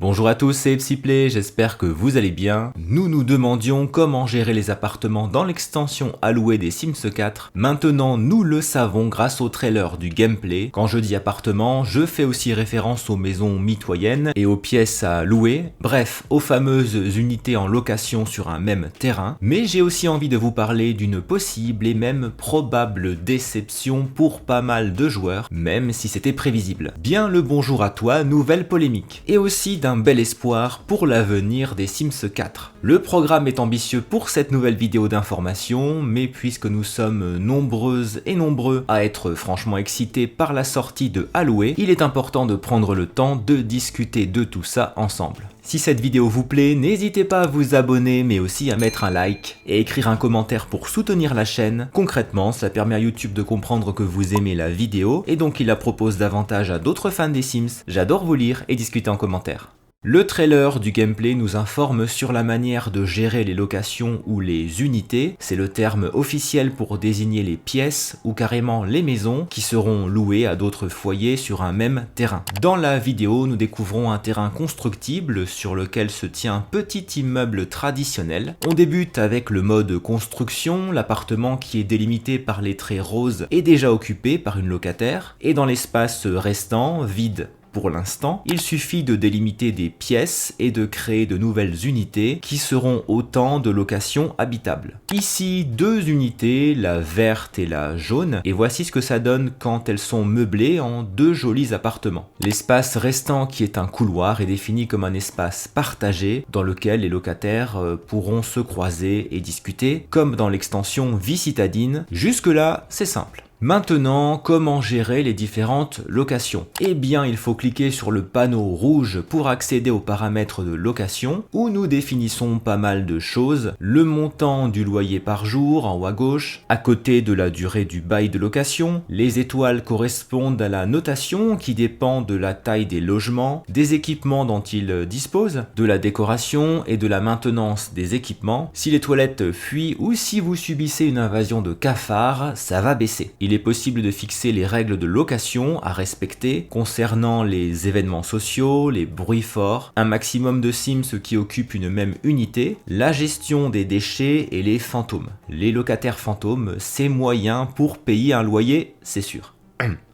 Bonjour à tous, c'est Psyplay, j'espère que vous allez bien. Nous nous demandions comment gérer les appartements dans l'extension à louer des Sims 4. Maintenant, nous le savons grâce au trailer du gameplay. Quand je dis appartement, je fais aussi référence aux maisons mitoyennes et aux pièces à louer, bref, aux fameuses unités en location sur un même terrain. Mais j'ai aussi envie de vous parler d'une possible et même probable déception pour pas mal de joueurs, même si c'était prévisible. Bien le bonjour à toi, nouvelle polémique. Et aussi d'un bel espoir pour l'avenir des Sims 4. Le programme est ambitieux pour cette nouvelle vidéo d'information, mais puisque nous sommes nombreuses et nombreux à être franchement excités par la sortie de Alloué, il est important de prendre le temps de discuter de tout ça ensemble. Si cette vidéo vous plaît, n'hésitez pas à vous abonner, mais aussi à mettre un like et écrire un commentaire pour soutenir la chaîne. Concrètement, ça permet à YouTube de comprendre que vous aimez la vidéo et donc il la propose davantage à d'autres fans des Sims. J'adore vous lire et discuter en commentaire. Le trailer du gameplay nous informe sur la manière de gérer les locations ou les unités, c'est le terme officiel pour désigner les pièces ou carrément les maisons qui seront louées à d'autres foyers sur un même terrain. Dans la vidéo, nous découvrons un terrain constructible sur lequel se tient un petit immeuble traditionnel. On débute avec le mode construction, l'appartement qui est délimité par les traits roses est déjà occupé par une locataire, et dans l'espace restant, vide pour l'instant, il suffit de délimiter des pièces et de créer de nouvelles unités qui seront autant de locations habitables. Ici, deux unités, la verte et la jaune, et voici ce que ça donne quand elles sont meublées en deux jolis appartements. L'espace restant, qui est un couloir, est défini comme un espace partagé dans lequel les locataires pourront se croiser et discuter, comme dans l'extension Vie citadine. Jusque-là, c'est simple. Maintenant, comment gérer les différentes locations? Eh bien, il faut cliquer sur le panneau rouge pour accéder aux paramètres de location, où nous définissons pas mal de choses. Le montant du loyer par jour, en haut à gauche, à côté de la durée du bail de location. Les étoiles correspondent à la notation qui dépend de la taille des logements, des équipements dont ils disposent, de la décoration et de la maintenance des équipements. Si les toilettes fuient ou si vous subissez une invasion de cafards, ça va baisser. Il est possible de fixer les règles de location à respecter concernant les événements sociaux, les bruits forts, un maximum de Sims qui occupent une même unité, la gestion des déchets et les fantômes. Les locataires fantômes, c'est moyen pour payer un loyer, c'est sûr.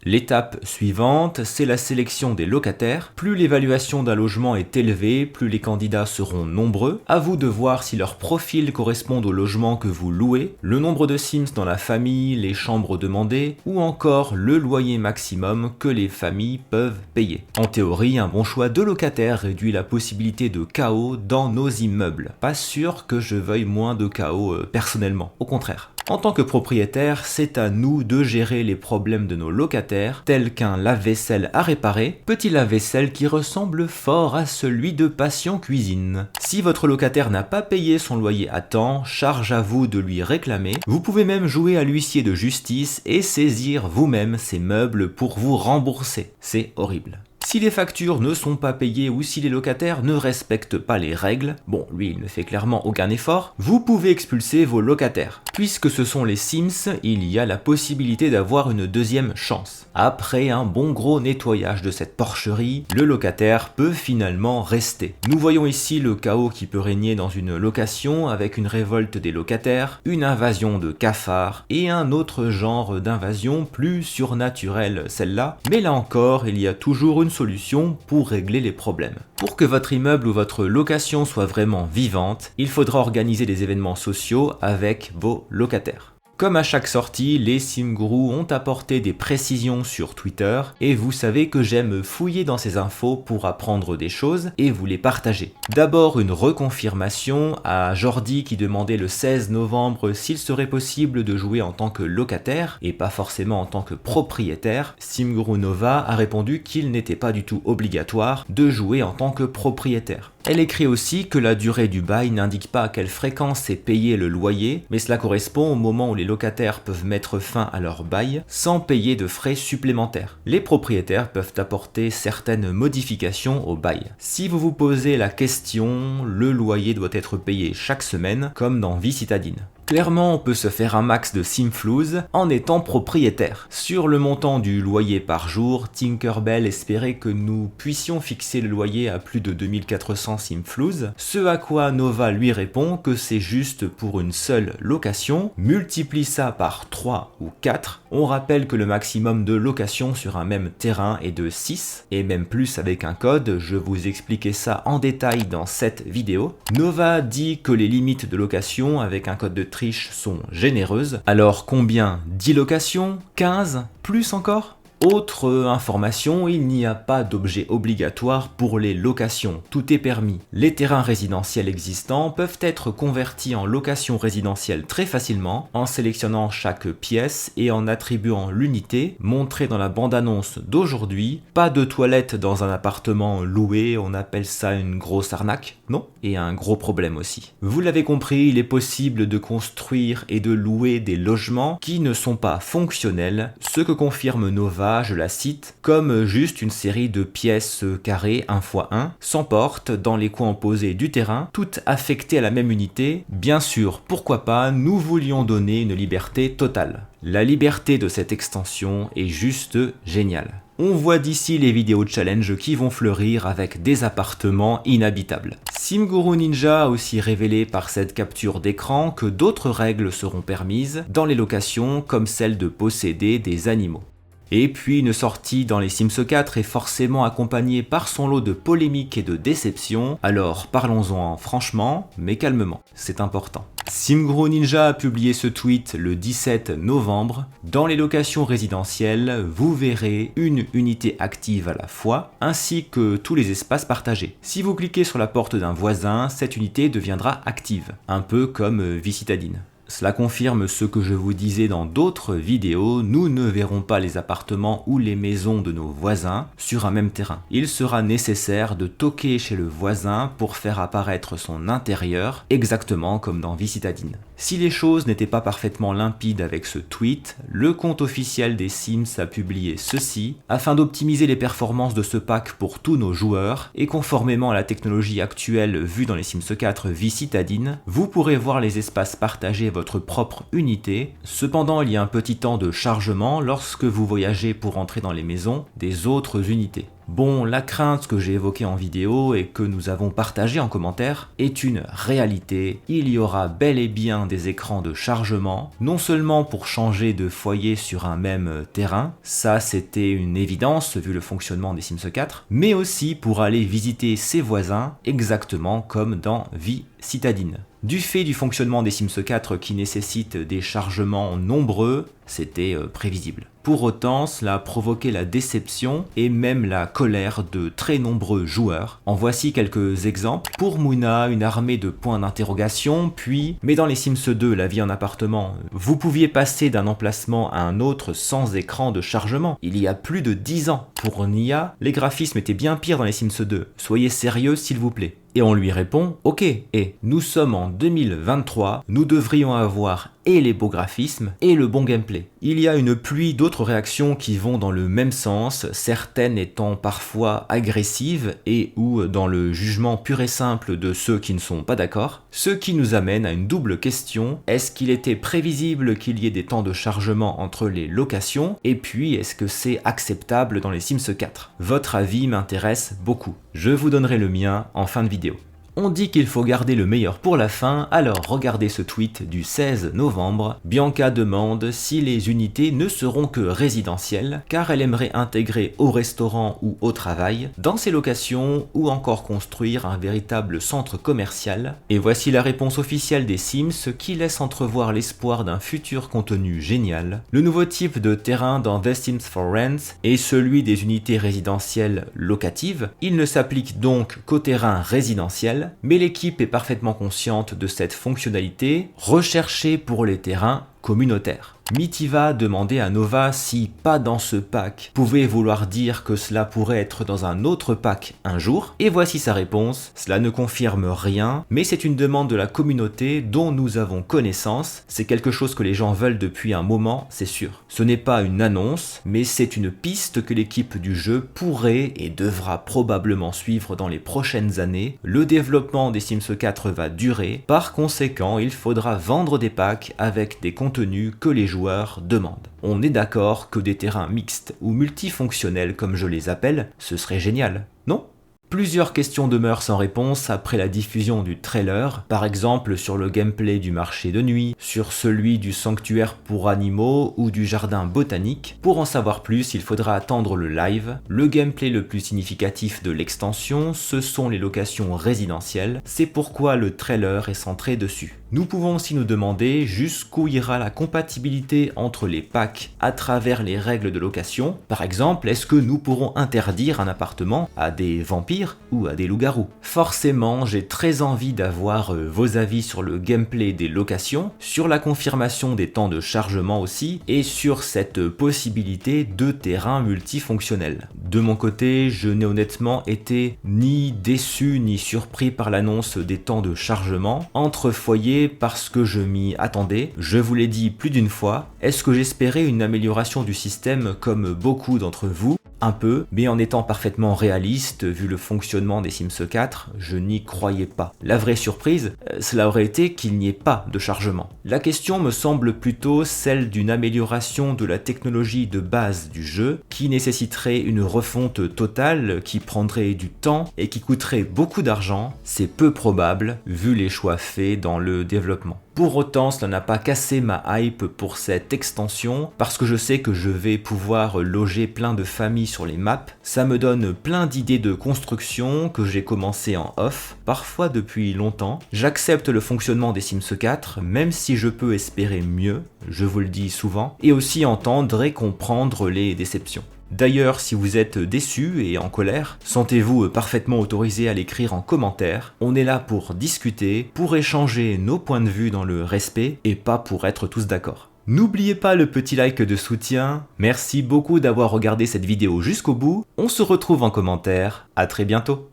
L'étape suivante, c'est la sélection des locataires. Plus l'évaluation d'un logement est élevée, plus les candidats seront nombreux. À vous de voir si leur profil correspond au logement que vous louez, le nombre de Sims dans la famille, les chambres demandées, ou encore le loyer maximum que les familles peuvent payer. En théorie, un bon choix de locataires réduit la possibilité de chaos dans nos immeubles. Pas sûr que je veuille moins de chaos personnellement, au contraire. En tant que propriétaire, c'est à nous de gérer les problèmes de nos locataires, tels qu'un lave-vaisselle à réparer, petit lave-vaisselle qui ressemble fort à celui de Passion Cuisine. Si votre locataire n'a pas payé son loyer à temps, charge à vous de lui réclamer. Vous pouvez même jouer à l'huissier de justice et saisir vous-même ces meubles pour vous rembourser. C'est horrible. Si les factures ne sont pas payées ou si les locataires ne respectent pas les règles, bon, lui il ne fait clairement aucun effort, vous pouvez expulser vos locataires. Puisque ce sont les Sims, il y a la possibilité d'avoir une deuxième chance. Après un bon gros nettoyage de cette porcherie, le locataire peut finalement rester. Nous voyons ici le chaos qui peut régner dans une location avec une révolte des locataires, une invasion de cafards et un autre genre d'invasion plus surnaturelle celle-là, mais là encore il y a toujours une solution pour régler les problèmes. Pour que votre immeuble ou votre location soit vraiment vivante, il faudra organiser des événements sociaux avec vos locataires. Comme à chaque sortie, les SimGurus ont apporté des précisions sur Twitter et vous savez que j'aime fouiller dans ces infos pour apprendre des choses et vous les partager. D'abord une reconfirmation à Jordi qui demandait le 16 novembre s'il serait possible de jouer en tant que locataire et pas forcément en tant que propriétaire. SimGuru Nova a répondu qu'il n'était pas du tout obligatoire de jouer en tant que propriétaire. Elle écrit aussi que la durée du bail n'indique pas à quelle fréquence est payé le loyer, mais cela correspond au moment où les locataires peuvent mettre fin à leur bail sans payer de frais supplémentaires. Les propriétaires peuvent apporter certaines modifications au bail. Si vous vous posez la question, le loyer doit être payé chaque semaine, comme dans Vie citadine. Clairement, on peut se faire un max de Simflouz en étant propriétaire. Sur le montant du loyer par jour, Tinkerbell espérait que nous puissions fixer le loyer à plus de 2400 Simflouz, ce à quoi Nova lui répond que c'est juste pour une seule location, multiplie ça par 3 ou 4, on rappelle que le maximum de location sur un même terrain est de 6, et même plus avec un code, je vous expliquais ça en détail dans cette vidéo. Nova dit que les limites de location avec un code de triche sont généreuses. Alors combien? 10 locations? 15? Plus encore? Autre information, il n'y a pas d'objet obligatoire pour les locations, tout est permis. Les terrains résidentiels existants peuvent être convertis en location résidentielle très facilement en sélectionnant chaque pièce et en attribuant l'unité montrée dans la bande-annonce d'aujourd'hui. Pas de toilette dans un appartement loué, on appelle ça une grosse arnaque, non? Et un gros problème aussi. Vous l'avez compris, il est possible de construire et de louer des logements qui ne sont pas fonctionnels, ce que confirme Nova, je la cite, comme juste une série de pièces carrées 1x1, sans porte, dans les coins opposés du terrain, toutes affectées à la même unité. Bien sûr, pourquoi pas, nous voulions donner une liberté totale. La liberté de cette extension est juste géniale. On voit d'ici les vidéos challenge qui vont fleurir avec des appartements inhabitables. SimGuru Ninja a aussi révélé par cette capture d'écran que d'autres règles seront permises dans les locations comme celle de posséder des animaux. Et puis une sortie dans les Sims 4 est forcément accompagnée par son lot de polémiques et de déceptions, alors parlons-en franchement, mais calmement, c'est important. SimGuru Ninja a publié ce tweet le 17 novembre. Dans les locations résidentielles, vous verrez une unité active à la fois, ainsi que tous les espaces partagés. Si vous cliquez sur la porte d'un voisin, cette unité deviendra active, un peu comme vie citadine. Cela confirme ce que je vous disais dans d'autres vidéos, nous ne verrons pas les appartements ou les maisons de nos voisins sur un même terrain. Il sera nécessaire de toquer chez le voisin pour faire apparaître son intérieur, exactement comme dans Vie citadine. Si les choses n'étaient pas parfaitement limpides avec ce tweet, le compte officiel des Sims a publié ceci, afin d'optimiser les performances de ce pack pour tous nos joueurs, et conformément à la technologie actuelle vue dans les Sims 4 Vie citadine, vous pourrez voir les espaces partagés votre propre unité. Cependant, il y a un petit temps de chargement lorsque vous voyagez pour entrer dans les maisons des autres unités. Bon, la crainte que j'ai évoquée en vidéo et que nous avons partagée en commentaire est une réalité. Il y aura bel et bien des écrans de chargement, non seulement pour changer de foyer sur un même terrain, ça c'était une évidence vu le fonctionnement des Sims 4, mais aussi pour aller visiter ses voisins, exactement comme dans Vie citadine. Du fait du fonctionnement des Sims 4 qui nécessite des chargements nombreux, c'était prévisible. Pour autant, cela a provoqué la déception et même la colère de très nombreux joueurs. En voici quelques exemples. Pour Mouna, une armée de points d'interrogation, puis, mais dans les Sims 2, la vie en appartement, vous pouviez passer d'un emplacement à un autre sans écran de chargement. Il y a plus de 10 ans. Pour Nia, les graphismes étaient bien pires dans les Sims 2. Soyez sérieux s'il vous plaît. Et on lui répond, ok, et nous sommes en 2023, nous devrions avoir et les beaux graphismes et le bon gameplay. Il y a une pluie d'autres réactions qui vont dans le même sens, certaines étant parfois agressives et ou dans le jugement pur et simple de ceux qui ne sont pas d'accord, ce qui nous amène à une double question, est-ce qu'il était prévisible qu'il y ait des temps de chargement entre les locations, et puis est-ce que c'est acceptable dans les Sims 4? Votre avis m'intéresse beaucoup, je vous donnerai le mien en fin de vidéo. On dit qu'il faut garder le meilleur pour la fin, alors regardez ce tweet du 16 novembre. Bianca demande si les unités ne seront que résidentielles, car elle aimerait intégrer au restaurant ou au travail, dans ses locations, ou encore construire un véritable centre commercial. Et voici la réponse officielle des Sims qui laisse entrevoir l'espoir d'un futur contenu génial. Le nouveau type de terrain dans The Sims 4 Rent est celui des unités résidentielles locatives. Il ne s'applique donc qu'au terrain résidentiel, mais l'équipe est parfaitement consciente de cette fonctionnalité recherchée pour les terrains communautaire. Mitiva demandait à Nova si pas dans ce pack pouvait vouloir dire que cela pourrait être dans un autre pack un jour, et voici sa réponse. Cela ne confirme rien, mais c'est une demande de la communauté dont nous avons connaissance. C'est quelque chose que les gens veulent depuis un moment, c'est sûr. Ce n'est pas une annonce, mais c'est une piste que l'équipe du jeu pourrait et devra probablement suivre dans les prochaines années. Le développement des Sims 4 va durer, par conséquent il faudra vendre des packs avec des contenus que les joueurs demandent. On est d'accord que des terrains mixtes ou multifonctionnels comme je les appelle, ce serait génial, non ? Plusieurs questions demeurent sans réponse après la diffusion du trailer, par exemple sur le gameplay du marché de nuit, sur celui du sanctuaire pour animaux ou du jardin botanique. Pour en savoir plus, il faudra attendre le live. Le gameplay le plus significatif de l'extension, ce sont les locations résidentielles, c'est pourquoi le trailer est centré dessus. Nous pouvons aussi nous demander jusqu'où ira la compatibilité entre les packs à travers les règles de location. Par exemple, est-ce que nous pourrons interdire un appartement à des vampires ou à des loups-garous? Forcément, j'ai très envie d'avoir vos avis sur le gameplay des locations, sur la confirmation des temps de chargement aussi, et sur cette possibilité de terrain multifonctionnel. De mon côté, je n'ai honnêtement été ni déçu ni surpris par l'annonce des temps de chargement entre foyers parce que je m'y attendais. Je vous l'ai dit plus d'une fois, est-ce que j'espérais une amélioration du système comme beaucoup d'entre vous? Un peu, mais en étant parfaitement réaliste, vu le fonctionnement des Sims 4, je n'y croyais pas. La vraie surprise, cela aurait été qu'il n'y ait pas de chargement. La question me semble plutôt celle d'une amélioration de la technologie de base du jeu, qui nécessiterait une refonte totale, qui prendrait du temps et qui coûterait beaucoup d'argent. C'est peu probable, vu les choix faits dans le développement. Pour autant, cela n'a pas cassé ma hype pour cette extension, parce que je sais que je vais pouvoir loger plein de familles sur les maps. Ça me donne plein d'idées de construction que j'ai commencé en off, parfois depuis longtemps. J'accepte le fonctionnement des Sims 4, même si je peux espérer mieux, je vous le dis souvent, et aussi entendre et comprendre les déceptions. D'ailleurs, si vous êtes déçu et en colère, sentez-vous parfaitement autorisé à l'écrire en commentaire. On est là pour discuter, pour échanger nos points de vue dans le respect et pas pour être tous d'accord. N'oubliez pas le petit like de soutien. Merci beaucoup d'avoir regardé cette vidéo jusqu'au bout. On se retrouve en commentaire. À très bientôt.